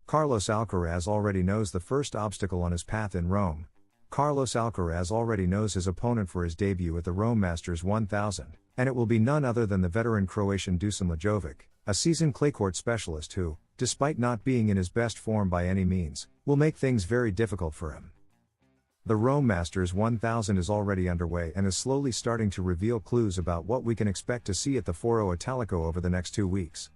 Carlos Alcaraz already knows the first obstacle on his path in Rome. Carlos Alcaraz already knows his opponent for his debut at the Rome Masters 1000, and it will be none other than the veteran Croatian Dusan Lajovic, a seasoned claycourt specialist who, despite not being in his best form by any means, will make things very difficult for him. The Rome Masters 1000 is already underway and is slowly starting to reveal clues about what we can expect to see at the Foro Italico over the next 2 weeks.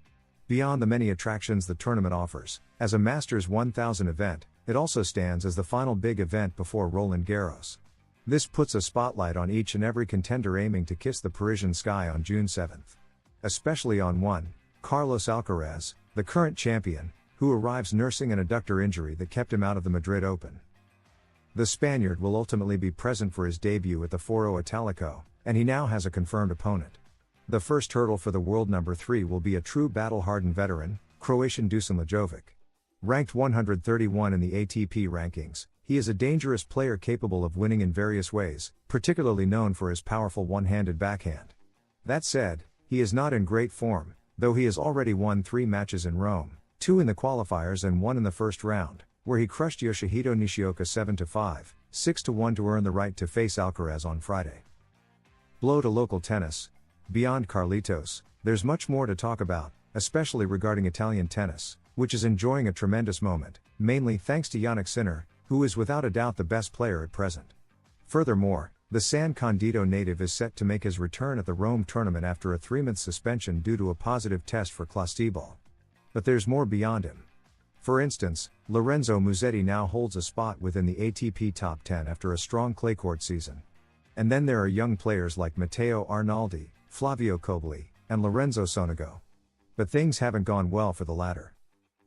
Beyond the many attractions the tournament offers, as a Masters 1000 event, it also stands as the final big event before Roland Garros. This puts a spotlight on each and every contender aiming to kiss the Parisian sky on June 7th. Especially on one, Carlos Alcaraz, the current champion, who arrives nursing an adductor injury that kept him out of the Madrid Open. The Spaniard will ultimately be present for his debut at the Foro Italico, and he now has a confirmed opponent. The first hurdle for the world number 3 will be a true battle-hardened veteran, Croatian Dusan Lajovic. Ranked 131 in the ATP rankings, he is a dangerous player capable of winning in various ways, particularly known for his powerful one-handed backhand. That said, he is not in great form, though he has already won 3 matches in Rome, 2 in the qualifiers and 1 in the first round, where he crushed Yoshihito Nishioka 7-5, 6-1 to earn the right to face Alcaraz on Friday. Blow to local tennis. Beyond Carlitos, there's much more to talk about, especially regarding Italian tennis, which is enjoying a tremendous moment, mainly thanks to Jannik Sinner, who is without a doubt the best player at present. Furthermore, the San Condito native is set to make his return at the Rome tournament after a 3-month suspension due to a positive test for Clostebol. But there's more beyond him. For instance, Lorenzo Musetti now holds a spot within the ATP top 10 after a strong claycourt season. And then there are young players like Matteo Arnaldi, Flavio Cobolli, and Lorenzo Sonego. But things haven't gone well for the latter.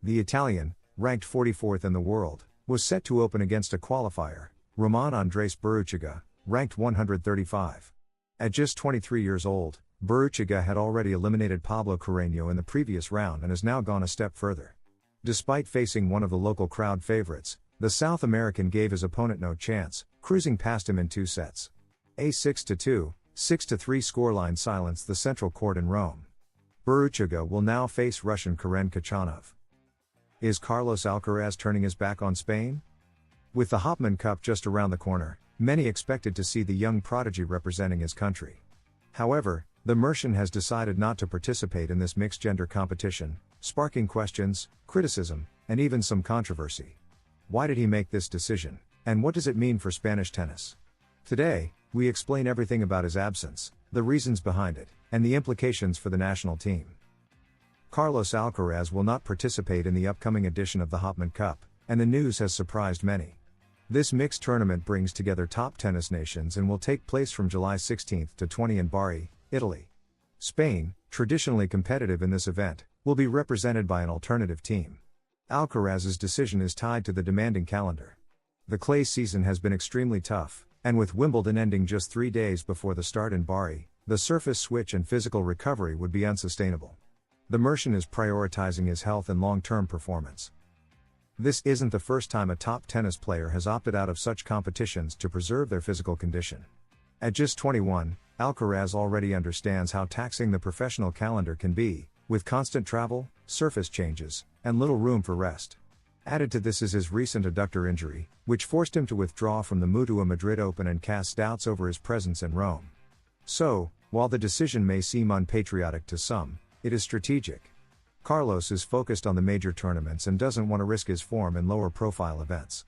The Italian, ranked 44th in the world, was set to open against a qualifier, Roman Andres Baruchaga, ranked 135. At just 23 years old, Baruchaga had already eliminated Pablo Carreño in the previous round and has now gone a step further. Despite facing one of the local crowd favorites, the South American gave his opponent no chance, cruising past him in 2 sets. A 6-2, 6-3 scoreline silenced the central court in Rome. Baruchaga will now face Russian Karen Khachanov. Is Carlos Alcaraz turning his back on Spain? With the Hopman Cup just around the corner, many expected to see the young prodigy representing his country. However, the Mercian has decided not to participate in this mixed-gender competition, sparking questions, criticism, and even some controversy. Why did he make this decision, and what does it mean for Spanish tennis? Today, we explain everything about his absence, the reasons behind it, and the implications for the national team. Carlos Alcaraz will not participate in the upcoming edition of the Hopman Cup, and the news has surprised many. This mixed tournament brings together top tennis nations and will take place from July 16 to 20 in Bari, Italy. Spain, traditionally competitive in this event, will be represented by an alternative team. Alcaraz's decision is tied to the demanding calendar. The clay season has been extremely tough, and with Wimbledon ending just 3 days before the start in Bari, the surface switch and physical recovery would be unsustainable. The Mercian is prioritizing his health and long-term performance. This isn't the first time a top tennis player has opted out of such competitions to preserve their physical condition. At just 21, Alcaraz already understands how taxing the professional calendar can be, with constant travel, surface changes, and little room for rest. Added to this is his recent adductor injury, which forced him to withdraw from the Mutua Madrid Open and cast doubts over his presence in Rome. So, while the decision may seem unpatriotic to some, it is strategic. Carlos is focused on the major tournaments and doesn't want to risk his form in lower-profile events.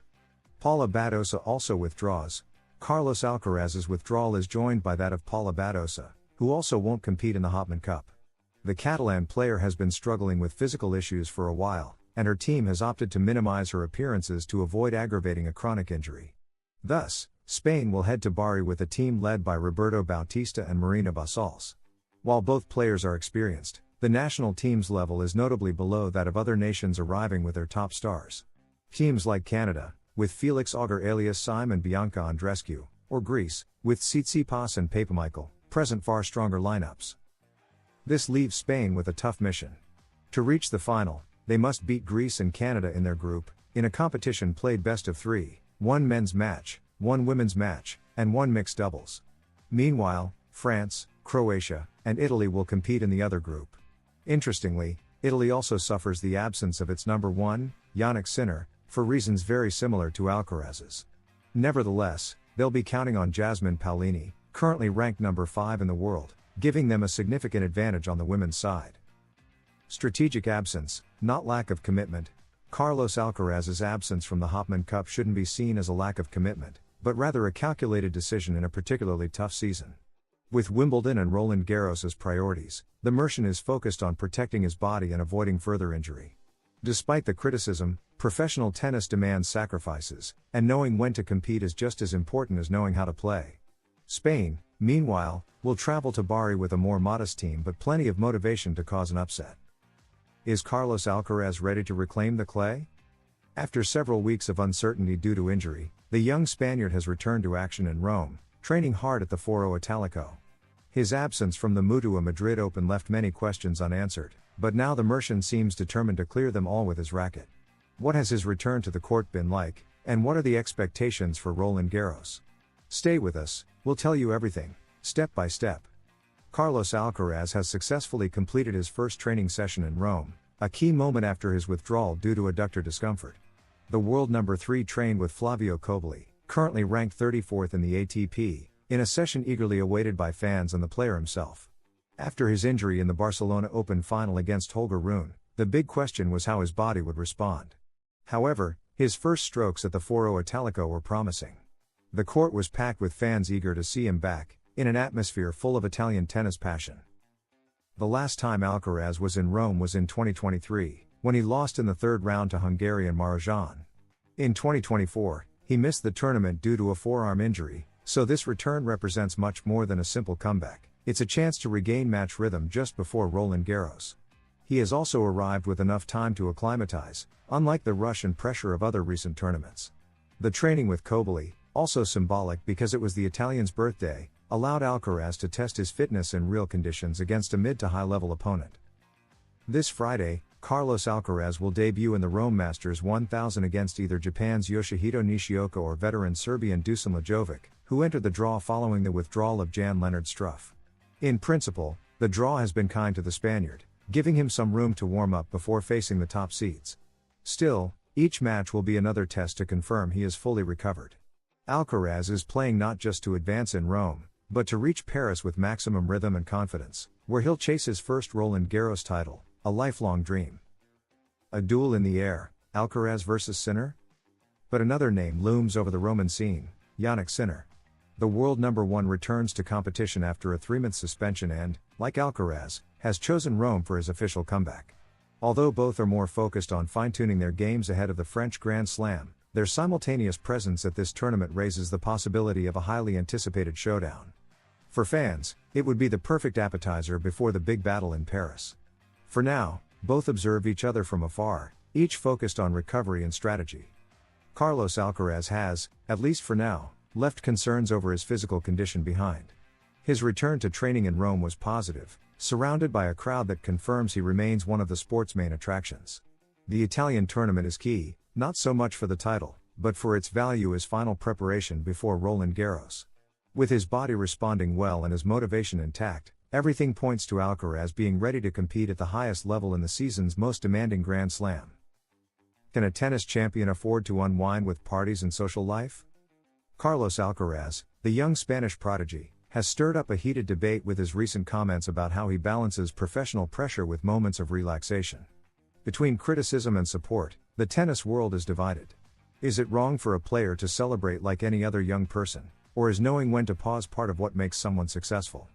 Paula Badosa also withdraws. Carlos Alcaraz's withdrawal is joined by that of Paula Badosa, who also won't compete in the Hopman Cup. The Catalan player has been struggling with physical issues for a while, and her team has opted to minimize her appearances to avoid aggravating a chronic injury. Thus, Spain will head to Bari with a team led by Roberto Bautista and Marina Basals. While both players are experienced, the national team's level is notably below that of other nations arriving with their top stars. Teams like Canada, with Felix Auger-Aliassime and Bianca Andreescu, or Greece, with Tsitsipas and Papamichael, present far stronger lineups. This leaves Spain with a tough mission. To reach the final, they must beat Greece and Canada in their group, in a competition played best of 3, 1 men's match, 1 women's match, and 1 mixed doubles. Meanwhile, France, Croatia, and Italy will compete in the other group. Interestingly, Italy also suffers the absence of its number 1, Jannik Sinner, for reasons very similar to Alcaraz's. Nevertheless, they'll be counting on Jasmine Paolini, currently ranked number 5 in the world, giving them a significant advantage on the women's side. Strategic absence, not lack of commitment. Carlos Alcaraz's absence from the Hopman Cup shouldn't be seen as a lack of commitment, but rather a calculated decision in a particularly tough season. With Wimbledon and Roland Garros as priorities, the Mercian is focused on protecting his body and avoiding further injury. Despite the criticism, professional tennis demands sacrifices, and knowing when to compete is just as important as knowing how to play. Spain, meanwhile, will travel to Bari with a more modest team but plenty of motivation to cause an upset. Is Carlos Alcaraz ready to reclaim the clay? After several weeks of uncertainty due to injury, the young Spaniard has returned to action in Rome, training hard at the Foro Italico. His absence from the Mutua Madrid Open left many questions unanswered, but now the Mercian seems determined to clear them all with his racket. What has his return to the court been like, and what are the expectations for Roland Garros? Stay with us, we'll tell you everything, step by step. Carlos Alcaraz has successfully completed his first training session in Rome, a key moment after his withdrawal due to adductor discomfort. The world number 3 trained with Flavio Cobolli, currently ranked 34th in the ATP, in a session eagerly awaited by fans and the player himself. After his injury in the Barcelona Open final against Holger Rune, the big question was how his body would respond. However, his first strokes at the Foro Italico were promising. The court was packed with fans eager to see him back, in an atmosphere full of Italian tennis passion. The last time Alcaraz was in Rome was in 2023, when he lost in the third round to Hungarian Marozsan. In 2024, he missed the tournament due to a forearm injury, so this return represents much more than a simple comeback. It's a chance to regain match rhythm just before Roland Garros. He has also arrived with enough time to acclimatize, unlike the rush and pressure of other recent tournaments. The training with Cobolli, also symbolic because it was the Italian's birthday, allowed Alcaraz to test his fitness in real conditions against a mid to high level opponent. This Friday, Carlos Alcaraz will debut in the Rome Masters 1000 against either Japan's Yoshihito Nishioka or veteran Serbian Dusan Lajovic, who entered the draw following the withdrawal of Jan-Lennard Struff. In principle, the draw has been kind to the Spaniard, giving him some room to warm up before facing the top seeds. Still, each match will be another test to confirm he is fully recovered. Alcaraz is playing not just to advance in Rome, but to reach Paris with maximum rhythm and confidence, where he'll chase his first Roland Garros title, a lifelong dream. A duel in the air, Alcaraz versus Sinner? But another name looms over the Roman scene, Jannik Sinner. The world number 1 returns to competition after a 3-month suspension and, like Alcaraz, has chosen Rome for his official comeback. Although both are more focused on fine-tuning their games ahead of the French Grand Slam, their simultaneous presence at this tournament raises the possibility of a highly anticipated showdown. For fans, it would be the perfect appetizer before the big battle in Paris. For now, both observe each other from afar, each focused on recovery and strategy. Carlos Alcaraz has, at least for now, left concerns over his physical condition behind. His return to training in Rome was positive, surrounded by a crowd that confirms he remains one of the sport's main attractions. The Italian tournament is key, not so much for the title, but for its value as final preparation before Roland Garros. With his body responding well and his motivation intact, everything points to Alcaraz being ready to compete at the highest level in the season's most demanding Grand Slam. Can a tennis champion afford to unwind with parties and social life? Carlos Alcaraz, the young Spanish prodigy, has stirred up a heated debate with his recent comments about how he balances professional pressure with moments of relaxation. Between criticism and support, the tennis world is divided. Is it wrong for a player to celebrate like any other young person, or is knowing when to pause part of what makes someone successful?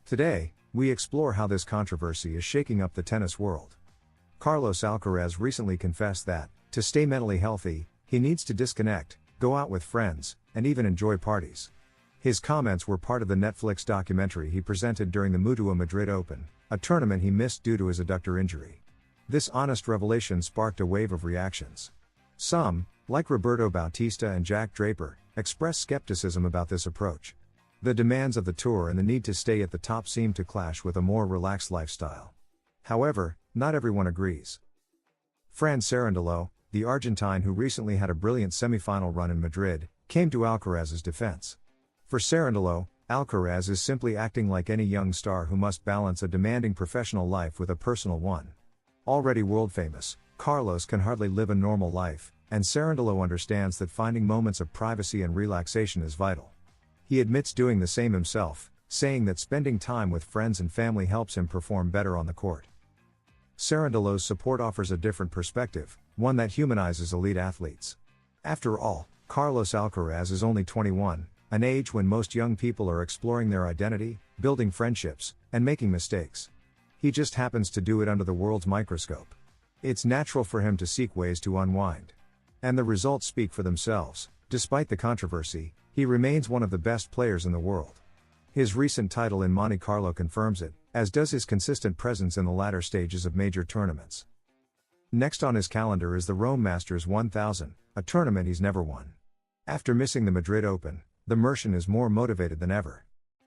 Today, we explore how this controversy is shaking up the tennis world. Carlos Alcaraz recently confessed that, to stay mentally healthy, he needs to disconnect, go out with friends, and even enjoy parties. His comments were part of the Netflix documentary he presented during the Mutua Madrid Open, a tournament he missed due to his adductor injury. This honest revelation sparked a wave of reactions. Some, like Roberto Bautista and Jack Draper, expressed skepticism about this approach. The demands of the tour and the need to stay at the top seem to clash with a more relaxed lifestyle. However, not everyone agrees. Fran Cerundolo, the Argentine who recently had a brilliant semi-final run in Madrid, came to Alcaraz's defense. For Cerundolo, Alcaraz is simply acting like any young star who must balance a demanding professional life with a personal one. Already world famous, Carlos can hardly live a normal life, and Cerundolo understands that finding moments of privacy and relaxation is vital. He admits doing the same himself, saying that spending time with friends and family helps him perform better on the court. Cerundolo's support offers a different perspective, one that humanizes elite athletes. After all, Carlos Alcaraz is only 21, an age when most young people are exploring their identity, building friendships, and making mistakes. He just happens to do it under the world's microscope. It's natural for him to seek ways to unwind. And the results speak for themselves. Despite the controversy, he remains one of the best players in the world. His recent title in Monte Carlo confirms it, as does his consistent presence in the latter stages of major tournaments. Next on his calendar is the Rome Masters 1000, a tournament he's never won. After missing the Madrid Open, the Mercian is more motivated than ever.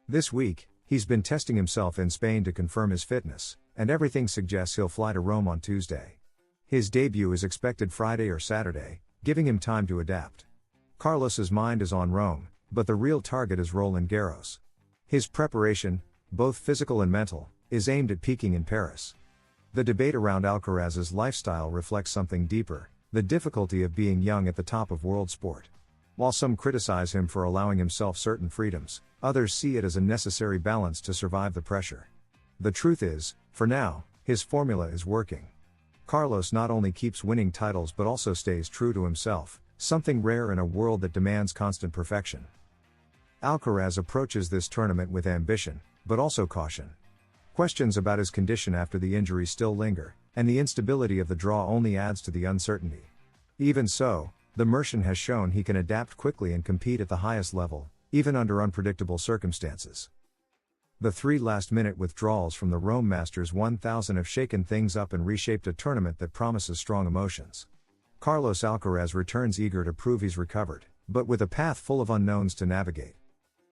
This week, he's been testing himself in Spain to confirm his fitness, and everything suggests he'll fly to Rome on Tuesday. His debut is expected Friday or Saturday, giving him time to adapt. Carlos's mind is on Rome, but the real target is Roland Garros. His preparation, both physical and mental, is aimed at peaking in Paris. The debate around Alcaraz's lifestyle reflects something deeper, the difficulty of being young at the top of world sport. While some criticize him for allowing himself certain freedoms, others see it as a necessary balance to survive the pressure. The truth is, for now, his formula is working. Carlos not only keeps winning titles but also stays true to himself, something rare in a world that demands constant perfection. Alcaraz approaches this tournament with ambition, but also caution. Questions about his condition after the injury still linger, and the instability of the draw only adds to the uncertainty. Even so, the Mercian has shown he can adapt quickly and compete at the highest level, even under unpredictable circumstances. The 3 last-minute withdrawals from the Rome Masters 1000 have shaken things up and reshaped a tournament that promises strong emotions. Carlos Alcaraz returns eager to prove he's recovered, but with a path full of unknowns to navigate.